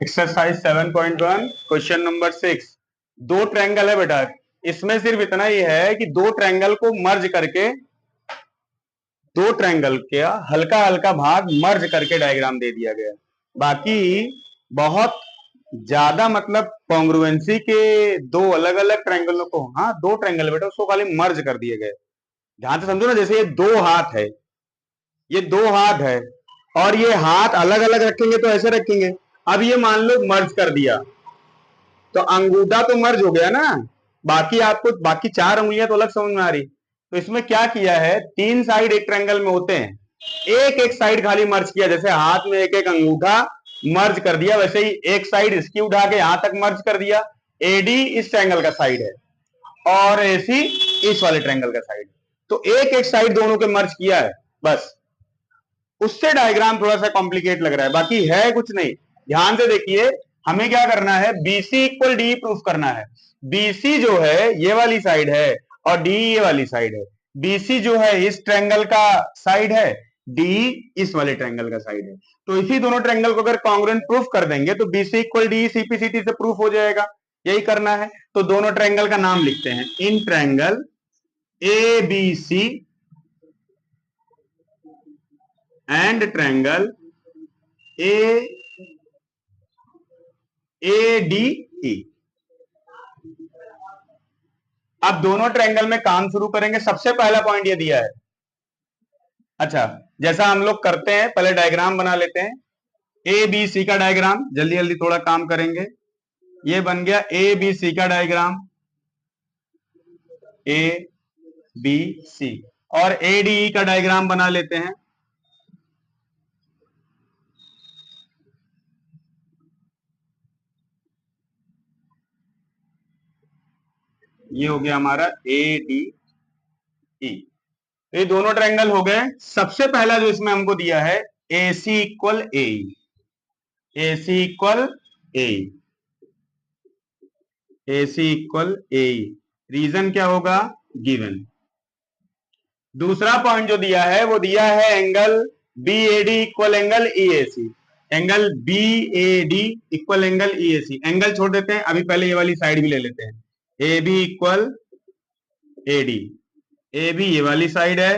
Exercise 7.1 question number 6। दो triangle है बेटा, इसमें सिर्फ इतना ही है कि दो ट्रायंगल को मर्ज करके, दो ट्रायंगल का हल्का हल्का भाग मर्ज करके डायग्राम दे दिया गया। बाकी बहुत ज्यादा मतलब कॉन्ग्रुएंसी के दो अलग अलग ट्रायंगलों को, हाँ दो ट्रायंगल बेटा, उसको खाली मर्ज कर दिए गए। ध्यान से समझो ना, जैसे ये दो हाथ है, ये दो हाथ है और ये हाथ अलग अलग रखेंगे तो ऐसे रखेंगे। अब ये मान लो मर्ज कर दिया तो अंगूठा तो मर्ज हो गया ना, बाकी आपको बाकी चार उंगलियां तो अलग समझ में आ रही। तो इसमें क्या किया है, तीन साइड एक ट्रायंगल में होते हैं, एक एक साइड खाली मर्ज किया। जैसे हाथ में एक एक अंगूठा मर्ज कर दिया, वैसे ही एक साइड इसकी उठा के यहां तक मर्ज कर दिया। एडी इस ट्रायंगल का साइड है और एसी इस वाले ट्रायंगल का साइड। तो एक एक साइड दोनों के मर्ज किया है बस। उससे डायग्राम थोड़ा सा कॉम्प्लिकेट लग रहा है, बाकी है कुछ नहीं। ध्यान से देखिए, हमें क्या करना है, बीसी इक्वल डी प्रूफ करना है। बीसी जो है ये वाली साइड है और डी ये वाली साइड है। बीसी जो है इस ट्रायंगल का साइड है, डी इस वाले ट्रायंगल का साइड है। तो इसी दोनों ट्रायंगल को अगर कॉन्ग्रुएंट प्रूफ कर देंगे तो बीसी इक्वल डी सीपीसीटी से प्रूफ हो जाएगा। यही करना है। तो दोनों ट्रायंगल का नाम लिखते हैं, in triangle A B C and triangle A D E. अब दोनों ट्रायंगल में काम शुरू करेंगे। सबसे पहला पॉइंट ये दिया है। अच्छा, जैसा हम लोग करते हैं, पहले डायग्राम बना लेते हैं। ए बी सी का डायग्राम, जल्दी जल्दी थोड़ा काम करेंगे। ये बन गया ए बी सी का डायग्राम, ए बी सी। और ए डी ई का डायग्राम बना लेते हैं। ये हो गया हमारा ए डी ई। ये दोनों ट्रायंगल हो गए। सबसे पहला जो इसमें हमको दिया है, ए सी इक्वल ए, ए सी इक्वल ए, ए सी इक्वल ए। रीजन क्या होगा, गिवन। दूसरा पॉइंट जो दिया है वो दिया है angle B A D equal angle E A C. Angle B A D equal angle E A C. Angle छोड़ देते हैं, अभी पहले ये वाली साइड भी ले लेते हैं। A B equal A D, A B ये वाली साइड है।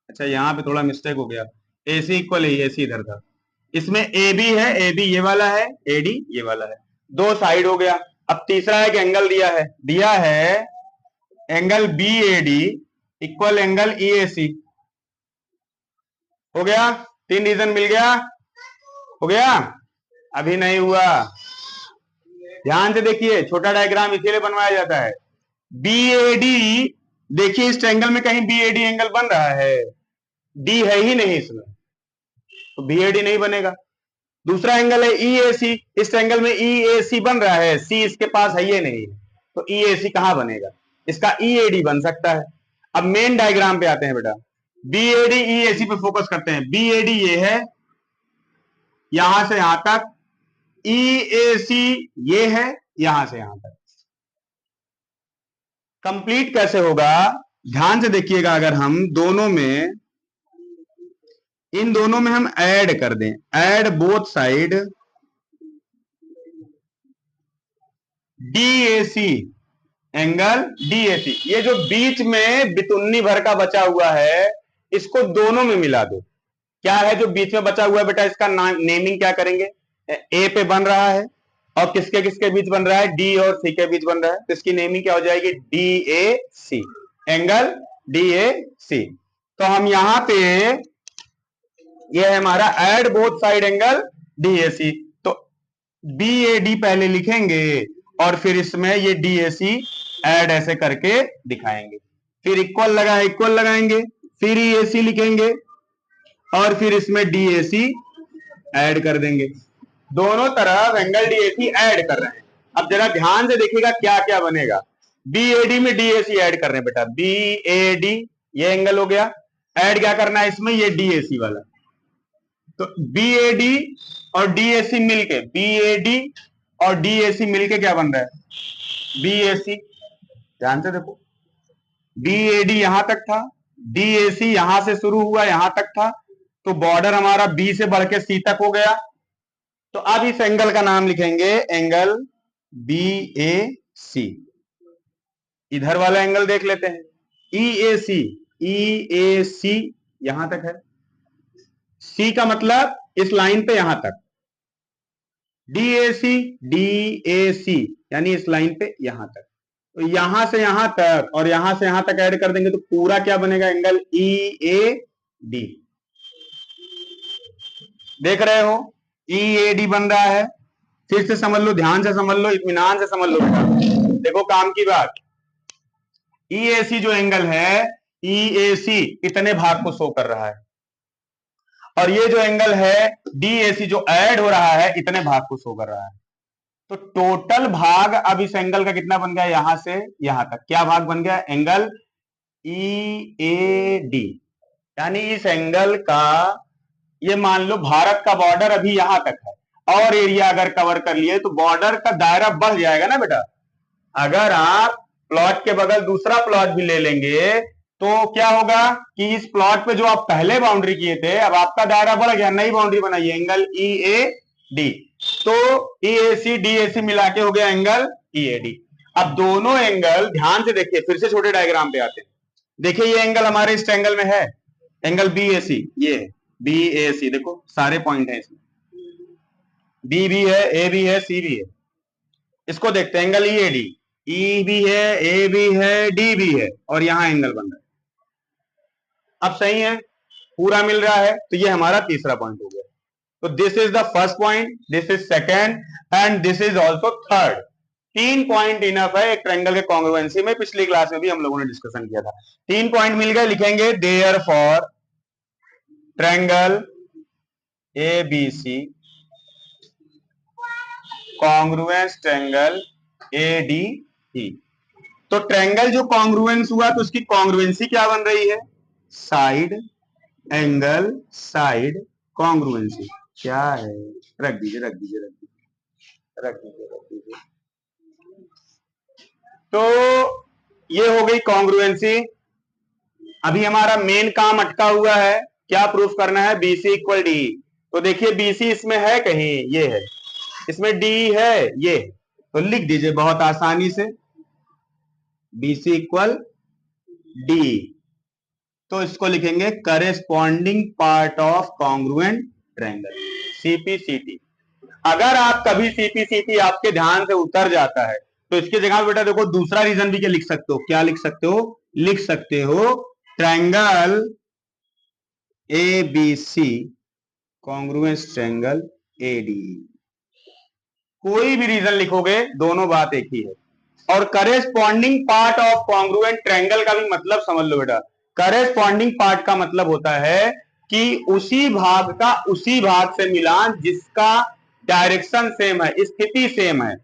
अच्छा यहां पे थोड़ा मिस्टेक हो गया, ए सी इक्वल ए सी इधर था। इसमें ए बी है, ए बी ये वाला है, ए डी ये वाला है। दो साइड हो गया। अब तीसरा एक एंगल दिया है angle B A D equal angle E A C. हो गया, तीन रीजन मिल गया। हो गया, अभी नहीं हुआ। ध्यान से देखिए, छोटा डायग्राम इसीलिए बनवाया जाता है। बी ए डी, देखिए इस ट्रायंगल में कहीं बी ए डी एंगल बन रहा है, डी है ही नहीं इसमें, तो बी ए डी नहीं बनेगा। दूसरा एंगल है ई ए सी, इस ट्रायंगल में ई ए सी बन रहा है, सी इसके पास है ये नहीं, तो ई ए सी कहां बनेगा, इसका ई ए डी बन सकता है। अब मेन डायग्राम पे आते हैं बेटा, B A D E A सी पे फोकस करते हैं। बी ए डी ये है, यहां से यहां तक। ई ए सी ये है, यहां से यहां तक। कंप्लीट कैसे होगा, ध्यान से देखिएगा। अगर हम दोनों में, इन दोनों में हम ऐड कर दें, add both side DAC, angle DAC. ये जो बीच में बितुन्नी भर का बचा हुआ है, इसको दोनों में मिला दो। क्या है जो बीच में बचा हुआ है बेटा, इसका नेमिंग क्या करेंगे, ए पे बन रहा है और किसके किसके बीच बन रहा है, डी और सी के बीच बन रहा है, तो इसकी नेमिंग क्या हो जाएगी, D A C, angle D A C. तो हम यहां पे, ये है हमारा add both side angle D A C. तो बी ए डी पहले लिखेंगे और फिर इसमें ये डी ए सी एड ऐसे करके दिखाएंगे। फिर इक्वल लगाएंगे, फिर ई ए सी लिखेंगे और फिर इसमें डी ए सी ऐड कर देंगे। दोनों तरफ angle D A C add कर रहे हैं। अब जरा ध्यान से देखिएगा क्या क्या बनेगा। बी ए डी में डी ए सी ऐड कर रहे हैं बेटा, बी ए डी ये एंगल हो गया। ऐड क्या करना है इसमें, ये डी ए सी वाला। तो बी ए डी और डी ए सी मिलके, बी ए डी और डी ए सी मिलके क्या बन रहा है, बी ए सी। ध्यान से देखो, बी ए डी यहां तक था, डी ए सी यहां से शुरू हुआ यहां तक था, तो बॉर्डर हमारा बी से बढ़ के सी तक हो गया। तो अब इस एंगल का नाम लिखेंगे एंगल बी ए सी। इधर वाला एंगल देख लेते हैं, ई ए सी। ई ए सी यहां तक है, सी का मतलब इस लाइन पे यहां तक, D A C, D A सी यानी इस लाइन पे यहां तक। तो यहां से यहां तक और यहां से यहां तक ऐड कर देंगे तो पूरा क्या बनेगा, एंगल ई ए डी। देख रहे हो, ई ए डी बन रहा है। फिर से समझ लो, ध्यान से समझ लो, इत्मीनान से समझ लो बेटा। देखो काम की बात, ई ए सी जो एंगल है, ई ए सी इतने भाग को शो कर रहा है, और ये जो एंगल है डी ए सी जो ऐड हो रहा है इतने भाग को शो कर रहा है। तो टोटल भाग अब इस एंगल का कितना बन गया, यहां से यहां तक क्या भाग बन गया, एंगल ई ए डी। यानी इस एंगल का, ये मान लो भारत का बॉर्डर अभी यहां तक है, और एरिया अगर कवर कर लिए तो बॉर्डर का दायरा बढ़ जाएगा ना बेटा। अगर आप प्लॉट के बगल दूसरा प्लॉट भी ले लेंगे तो क्या होगा कि इस प्लॉट पे जो आप पहले बाउंड्री किए थे, अब आपका दायरा बढ़ गया, नई बाउंड्री बनाई एंगल ई ए डी। तो ई ए सी डी ए सी मिला के हो गया एंगल ई ए डी। अब दोनों एंगल ध्यान से देखिए, फिर से छोटे डायग्राम पे आते हैं। देखिए ये एंगल हमारे इस ट्रायंगल में है, एंगल बी ए सी, ये है बी ए सी, देखो सारे पॉइंट है इसमें, बी भी है, ए भी है, सी भी है। इसको देखते हैं, एंगल ई ए डी, ई भी है, ए भी है, डी भी है, और यहां एंगल बन रहा है। अब सही है, पूरा मिल रहा है, तो ये हमारा तीसरा पॉइंट हो गया। तो this is the first point, this is second, and this is also third. 3 point enough है एक ट्रायंगल के कॉन्ग्रुएंसी में। पिछली क्लास में भी हम लोगों ने डिस्कशन किया था। 3 पॉइंट मिल गए, लिखेंगे therefore triangle A B C congruence triangle A D E. तो ट्रायंगल जो कॉन्ग्रुएंस हुआ तो उसकी कॉन्ग्रुएंसी क्या बन रही है, साइड एंगल साइड कॉन्ग्रुएंसी क्या है, रख दीजिए रख दीजिए रख दीजिए रख दीजिए रख दीजिए। तो ये हो गई कॉन्ग्रुएंसी। अभी हमारा मेन काम अटका हुआ है, क्या प्रूफ करना है, बीसी इक्वल डी। तो देखिए बीसी इसमें है कहीं, ये है, इसमें डी है, ये, तो लिख दीजिए बहुत आसानी से बीसी इक्वल डी। तो इसको लिखेंगे corresponding part of congruent triangle, CPCT. अगर आप कभी सीपीसीटी आपके ध्यान से उतर जाता है तो इसकी जगह बेटा देखो दूसरा रीजन भी क्या लिख सकते हो, क्या लिख सकते हो, लिख सकते हो triangle A B C congruence triangle A D. कोई भी रीजन लिखोगे दोनों बात एक ही है। और corresponding part of congruent triangle का भी मतलब समझ लो बेटा। करेस्पॉन्डिंग पार्ट का मतलब होता है कि उसी भाग का उसी भाग से मिलान जिसका डायरेक्शन सेम है, स्थिति सेम है।